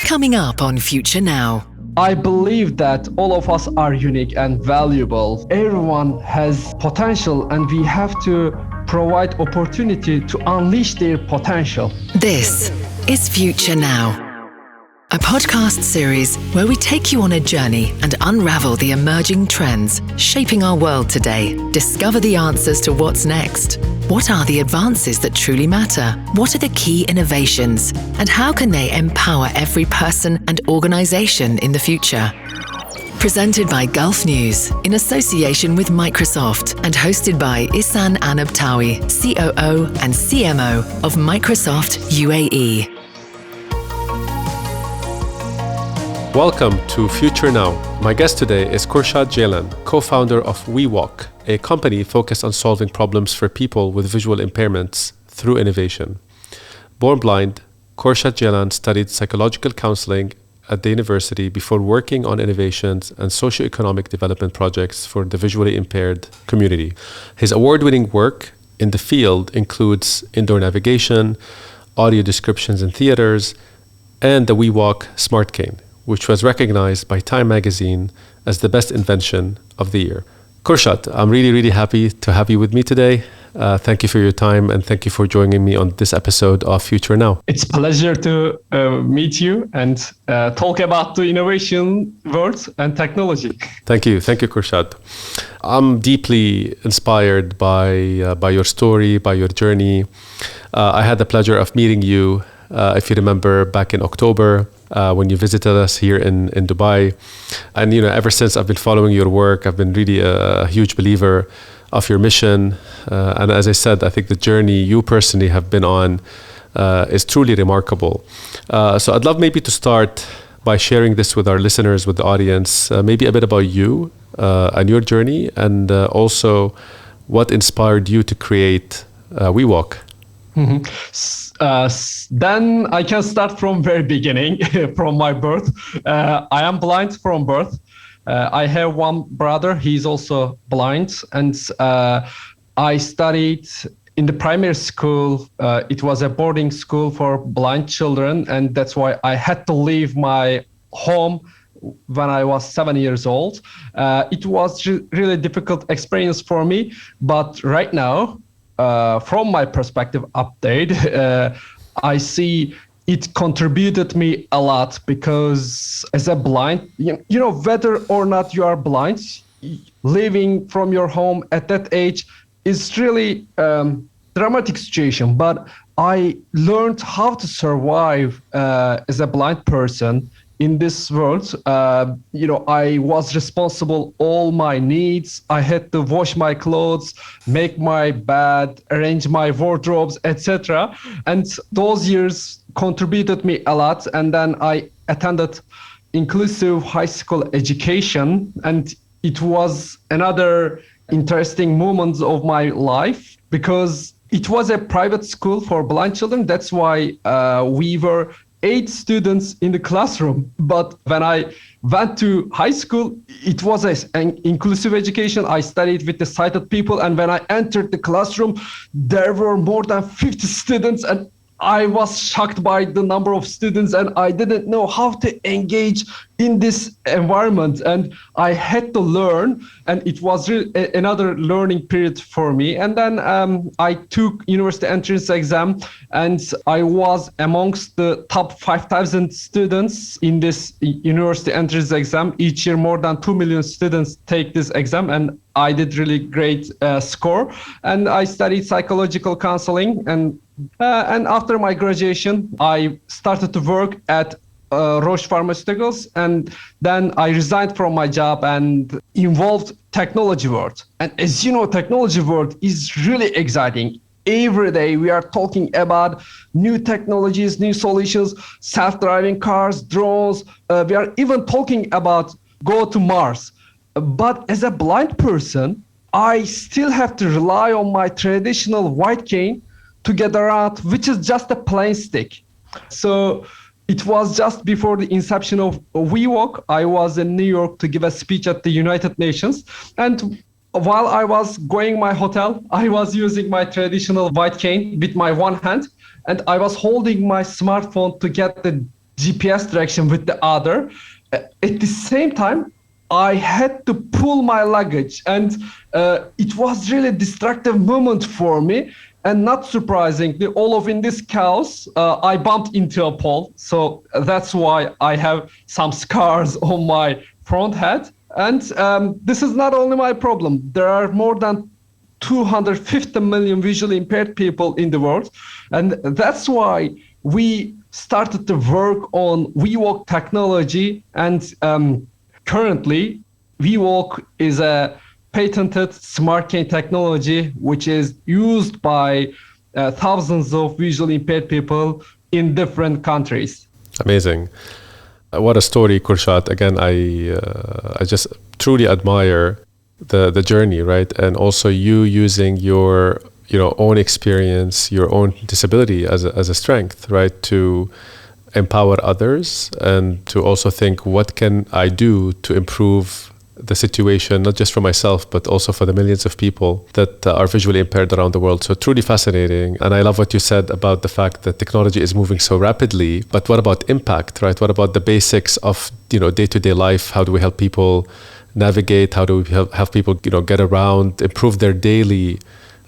Coming up on Future Now. I believe that all of us are unique and valuable. Everyone has potential and we have to provide opportunity to unleash their potential. This is Future Now, a podcast series where we take you on a journey and unravel the emerging trends shaping our world today. Discover the answers to what's next. What are the advances that truly matter? What are the key innovations? And how can they empower every person and organization in the future? Presented by Gulf News in association with Microsoft and hosted by Ihsan Anabtawi, COO and CMO of Microsoft UAE. Welcome to Future Now. My guest today is Kursat Ceylan, co-founder of WeWalk, a company focused on solving problems for people with visual impairments through innovation. Born blind, Kursat Ceylan studied psychological counseling at the university before working on innovations and socioeconomic development projects for the visually impaired community. His award-winning work in the field includes indoor navigation, audio descriptions in theaters, and the WeWalk Smart Cane, which was recognized by Time magazine as the best invention of the year. Kursat, I'm really happy to have you with me today. Thank you for your time and thank you for joining me on this episode of Future Now. It's a pleasure to meet you and talk about the innovation world and technology. Thank you, Kursat. I'm deeply inspired by your story, by your journey. I had the pleasure of meeting you, if you remember, back in October, when you visited us here in Dubai. And ever since I've been following your work, I've been really a huge believer of your mission. And as I said, I think the journey you personally have been on is truly remarkable. So I'd love maybe to start by sharing this with our listeners, with the audience, maybe a bit about you and your journey, and also what inspired you to create WeWalk. Then I can start from very beginning, from my birth. I am blind from birth. I have one brother, he's also blind, and I studied in the primary school. It was a boarding school for blind children, and that's why I had to leave my home when I was 7 years old. It was really difficult experience for me, but right now, from my perspective update, I see it contributed me a lot, because as a blind, whether or not you are blind, living from your home at that age is really dramatic situation. But I learned how to survive as a blind person in this world. I was responsible all my needs. I had to wash my clothes, make my bed, arrange my wardrobes, etc. And those years contributed me a lot. And then I attended inclusive high school education, and it was another interesting moment of my life, because it was a private school for blind children. That's why we were 8 students in the classroom. But when I went to high school, it was an inclusive education. I studied with the sighted people. And when I entered the classroom, there were more than 50 students. And I was shocked by the number of students, and I didn't know how to engage in this environment. And I had to learn, and it was another learning period for me. And then I took university entrance exam, and I was amongst the top 5,000 students in this university entrance exam. Each year, more than 2 million students take this exam, and I did really great score. And I studied psychological counseling, and after my graduation, I started to work at Roche Pharmaceuticals, and then I resigned from my job and involved technology world. And as you know, technology world is really exciting. Every day we are talking about new technologies, new solutions, self-driving cars, drones. We are even talking about go to Mars. But as a blind person, I still have to rely on my traditional white cane to get around, which is just a plain stick. So it was just before the inception of WeWalk. I was in New York to give a speech at the United Nations. And while I was going my hotel, I was using my traditional white cane with my one hand. And I was holding my smartphone to get the GPS direction with the other. At the same time, I had to pull my luggage, and it was really a distractive moment for me. And not surprisingly, all of in this chaos, I bumped into a pole. So that's why I have some scars on my front head. And this is not only my problem. There are more than 250 million visually impaired people in the world. And that's why we started to work on WeWalk technology. And currently, WeWalk is a patented smart cane technology, which is used by thousands of visually impaired people in different countries. Amazing. What a story, Kursat. Again, I just truly admire the journey, right? And also you using your own experience, your own disability as a strength, right? To empower others and to also think, what can I do to improve the situation, not just for myself, but also for the millions of people that are visually impaired around the world. So truly fascinating. And I love what you said about the fact that technology is moving so rapidly. But what about impact, right? What about the basics of, day-to-day life? How do we help people navigate? How do we help people, get around, improve their daily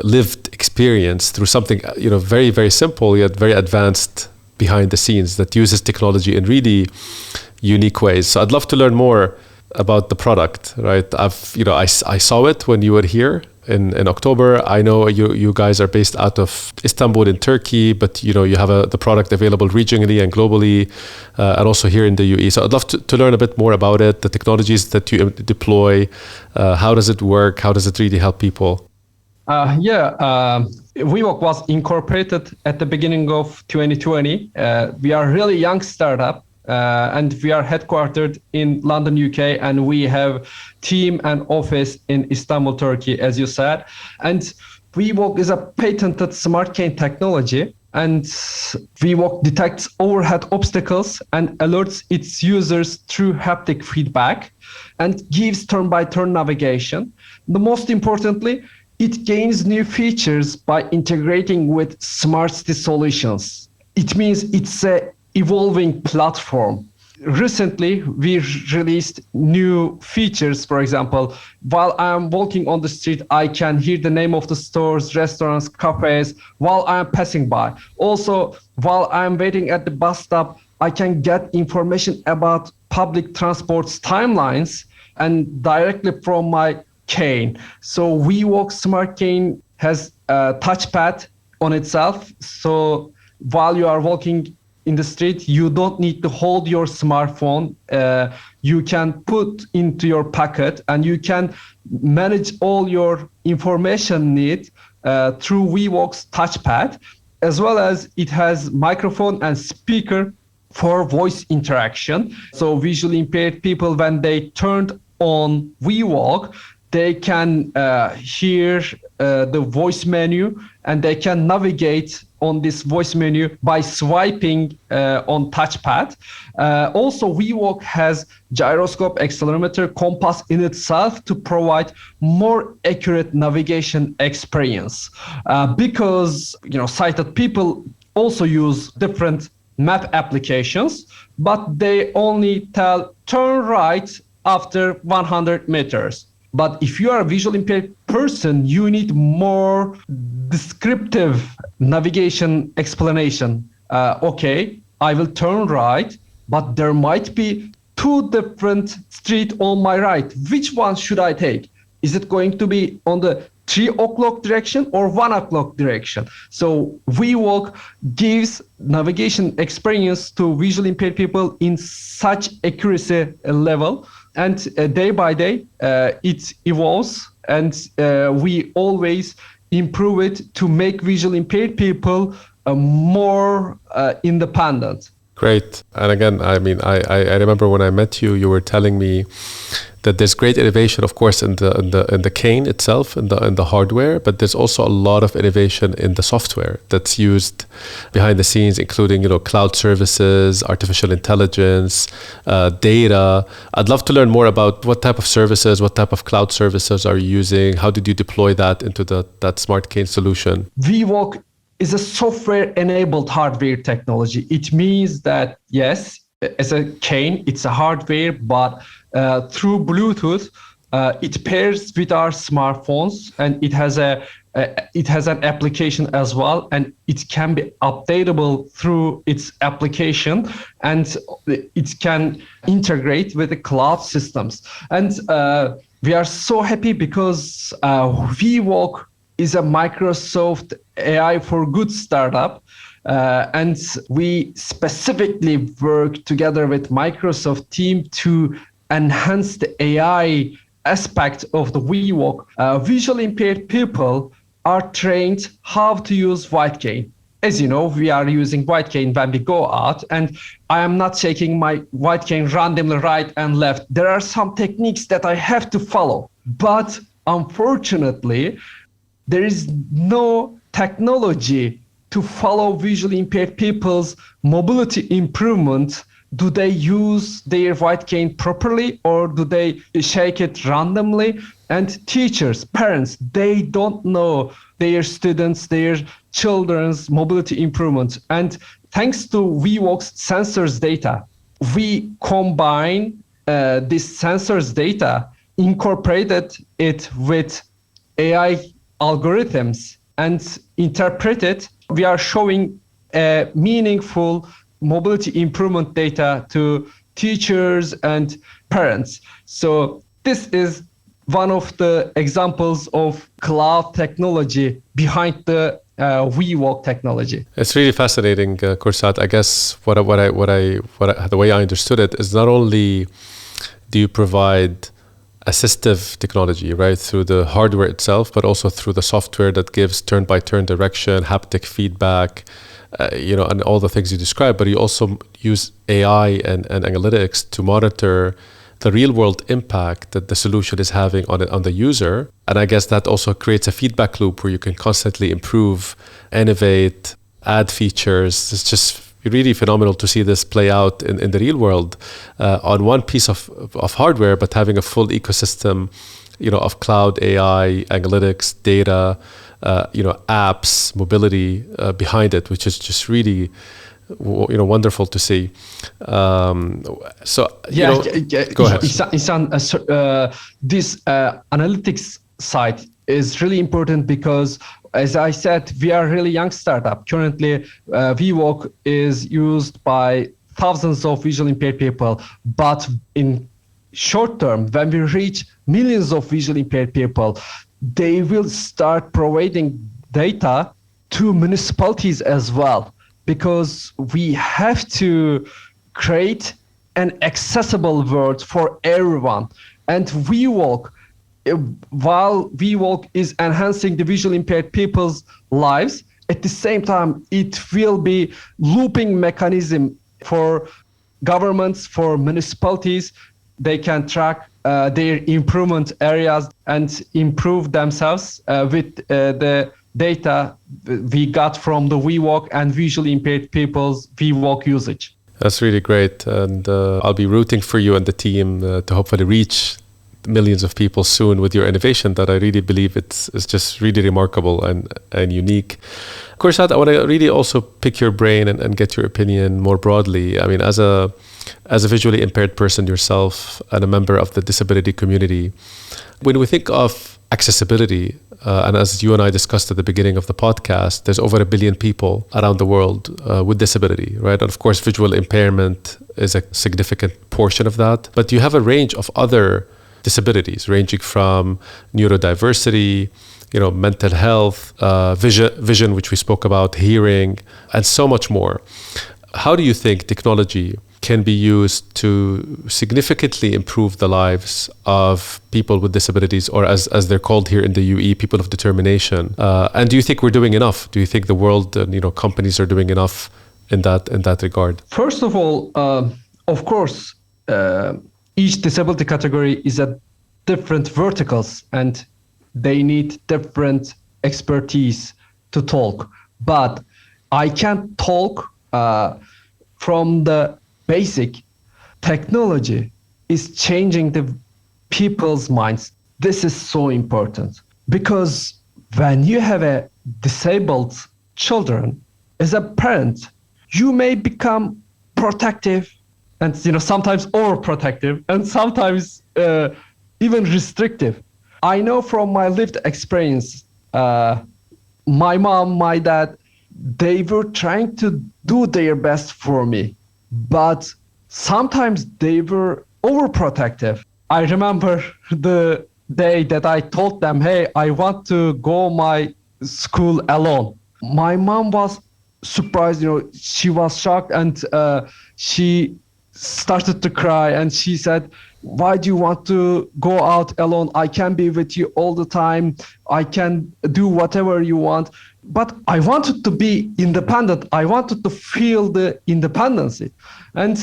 lived experience through something, very, very simple, yet very advanced behind the scenes that uses technology in really unique ways. So I'd love to learn more about the product, right? I saw it when you were here in October. I know you guys are based out of Istanbul in Turkey, but you have the product available regionally and globally, and also here in the UAE. So I'd love to learn a bit more about it, the technologies that you deploy, how does it work, how does it really help people? WeWalk was incorporated at the beginning of 2020. We are a really young startup. And we are headquartered in London, UK, and we have team and office in Istanbul, Turkey, as you said. And WeWalk is a patented smart cane technology, and WeWalk detects overhead obstacles and alerts its users through haptic feedback and gives turn-by-turn navigation. The most importantly, it gains new features by integrating with smart city solutions. It means it's a evolving platform. Recently, we released new features. For example, while I'm walking on the street, I can hear the name of the stores, restaurants, cafes while I'm passing by. Also, while I'm waiting at the bus stop, I can get information about public transport's timelines and directly from my cane. So WeWalk Smart Cane has a touchpad on itself. So while you are walking in the street, you don't need to hold your smartphone. You can put into your pocket and you can manage all your information need through WeWalk's touchpad, as well as it has microphone and speaker for voice interaction. So visually impaired people, when they turned on WeWalk, they can hear the voice menu and they can navigate on this voice menu by swiping on touchpad. Also, WeWalk has gyroscope, accelerometer, compass in itself to provide more accurate navigation experience. Because sighted people also use different map applications, but they only tell turn right after 100 meters. But if you are a visually impaired person, you need more descriptive navigation explanation. Okay, I will turn right, but there might be two different streets on my right. Which one should I take? Is it going to be on the 3 o'clock direction or 1 o'clock direction? So WeWalk gives navigation experience to visually impaired people in such accuracy level. And day by day, it evolves, and we always improve it to make visually impaired people more independent. Great. And again, I remember when I met you, you were telling me that there's great innovation, of course, in the cane itself, in the hardware, but there's also a lot of innovation in the software that's used behind the scenes, including cloud services, artificial intelligence, data. I'd love to learn more about what type of services, what type of cloud services are you using? How did you deploy that into that smart cane solution? WeWalk is a software-enabled hardware technology. It means that, yes, as a cane, it's a hardware, but through Bluetooth, it pairs with our smartphones, and it has an application as well, and it can be updatable through its application, and it can integrate with the cloud systems. And we are so happy because WeWalk is a Microsoft AI for Good startup. And we specifically work together with Microsoft team to enhance the AI aspect of the WeWalk. Visually impaired people are trained how to use white cane. As you know, we are using white cane when we go out, and I am not taking my white cane randomly right and left. There are some techniques that I have to follow, but unfortunately, there is no technology to follow visually impaired people's mobility improvement. Do they use their white cane properly, or do they shake it randomly? And teachers, parents, they don't know their students, their children's mobility improvement. And thanks to WeWalk's sensors data, we combine this sensors data, incorporated it with AI algorithms, and interpret it. We are showing meaningful mobility improvement data to teachers and parents. So this is one of the examples of cloud technology behind the WeWalk technology. It's really fascinating, Kursat. I guess the way I understood it is not only do you provide assistive technology, right, through the hardware itself, but also through the software that gives turn-by-turn direction, haptic feedback, and all the things you described. But you also use AI and analytics to monitor the real-world impact that the solution is having on the user. And I guess that also creates a feedback loop where you can constantly improve, innovate, add features. It's just really phenomenal to see this play out in the real world on one piece of hardware, but having a full ecosystem, of cloud AI, analytics, data, apps, mobility behind it, which is just really, wonderful to see. Go ahead. This analytics side is really important because, as I said, we are a really young startup. Currently, WeWalk is used by thousands of visually impaired people. But in short term, when we reach millions of visually impaired people, they will start providing data to municipalities as well, because we have to create an accessible world for everyone. And WeWalk, while WeWalk is enhancing the visually impaired people's lives, at the same time, it will be looping mechanism for governments, for municipalities. They can track their improvement areas and improve themselves with the data we got from the WeWalk and visually impaired people's WeWalk usage. That's really great. And I'll be rooting for you and the team to hopefully reach millions of people soon with your innovation that I really believe it's just really remarkable and unique. Kursat, I want to really also pick your brain and get your opinion more broadly. I mean, as a visually impaired person yourself and a member of the disability community, when we think of accessibility, and as you and I discussed at the beginning of the podcast, there's over 1 billion people around the world with disability, right? And of course, visual impairment is a significant portion of that. But you have a range of other disabilities ranging from neurodiversity, mental health, vision, which we spoke about, hearing, and so much more. How do you think technology can be used to significantly improve the lives of people with disabilities, or as they're called here in the UE, people of determination? And do you think we're doing enough? Do you think the world and companies are doing enough in that regard? First of all, of course, each disability category is at different verticals, and they need different expertise to talk. But I can talk from the basic. Technology is changing the people's minds. This is so important, because when you have a disabled children, as a parent, you may become protective and sometimes overprotective and sometimes even restrictive. I know from my lived experience, my mom, my dad, they were trying to do their best for me, but sometimes they were overprotective. I remember the day that I told them, hey, I want to go my school alone. My mom was surprised, she was shocked, and she started to cry, and she said, why do you want to go out alone? I can be with you all the time. I can do whatever you want. But I wanted to be independent. I wanted to feel the independency. And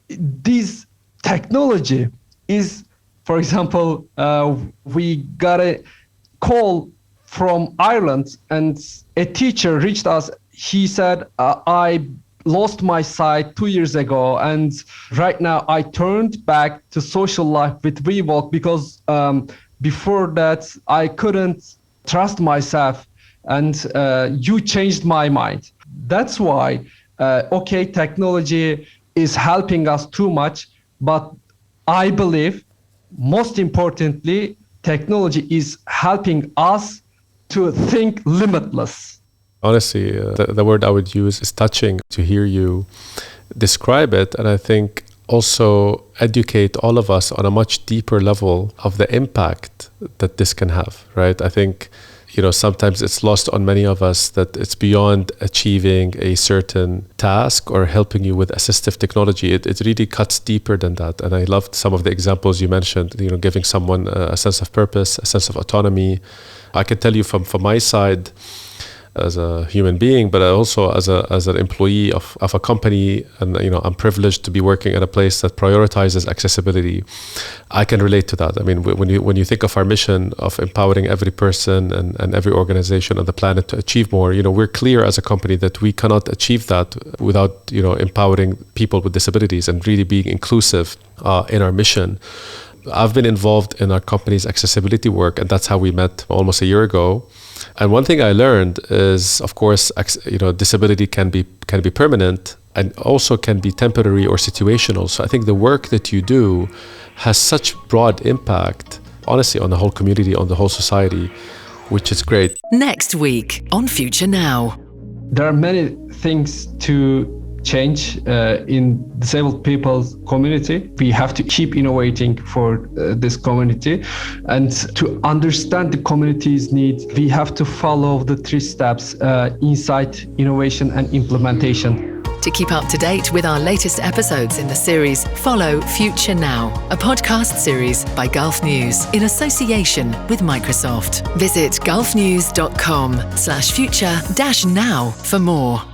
this technology is, for example, we got a call from Ireland, and a teacher reached us. He said, I lost my sight 2 years ago, and right now I turned back to social life with WeWalk because before that I couldn't trust myself, and you changed my mind. That's why, technology is helping us too much, but I believe most importantly, technology is helping us to think limitless. Honestly, the word I would use is touching to hear you describe it. And I think also educate all of us on a much deeper level of the impact that this can have, right? I think, sometimes it's lost on many of us that it's beyond achieving a certain task or helping you with assistive technology. It really cuts deeper than that. And I loved some of the examples you mentioned, giving someone a sense of purpose, a sense of autonomy. I can tell you from my side, as a human being, but also as an employee of a company, and I'm privileged to be working at a place that prioritizes accessibility. I can relate to that. I mean, when you think of our mission of empowering every person and every organization on the planet to achieve more, we're clear as a company that we cannot achieve that without empowering people with disabilities and really being inclusive in our mission. I've been involved in our company's accessibility work, and that's how we met almost a year ago. And one thing I learned is, of course, disability can be permanent and also can be temporary or situational. So I think the work that you do has such broad impact, honestly, on the whole community, on the whole society, which is great. Next week on Future Now. There are many things to change in disabled people's community. We have to keep innovating for this community, and to understand the community's needs, we have to follow the 3 steps: insight, innovation, and implementation. To keep up to date with our latest episodes in the series, follow Future Now, a podcast series by Gulf News in association with Microsoft. Visit gulfnews.com/future-now for more.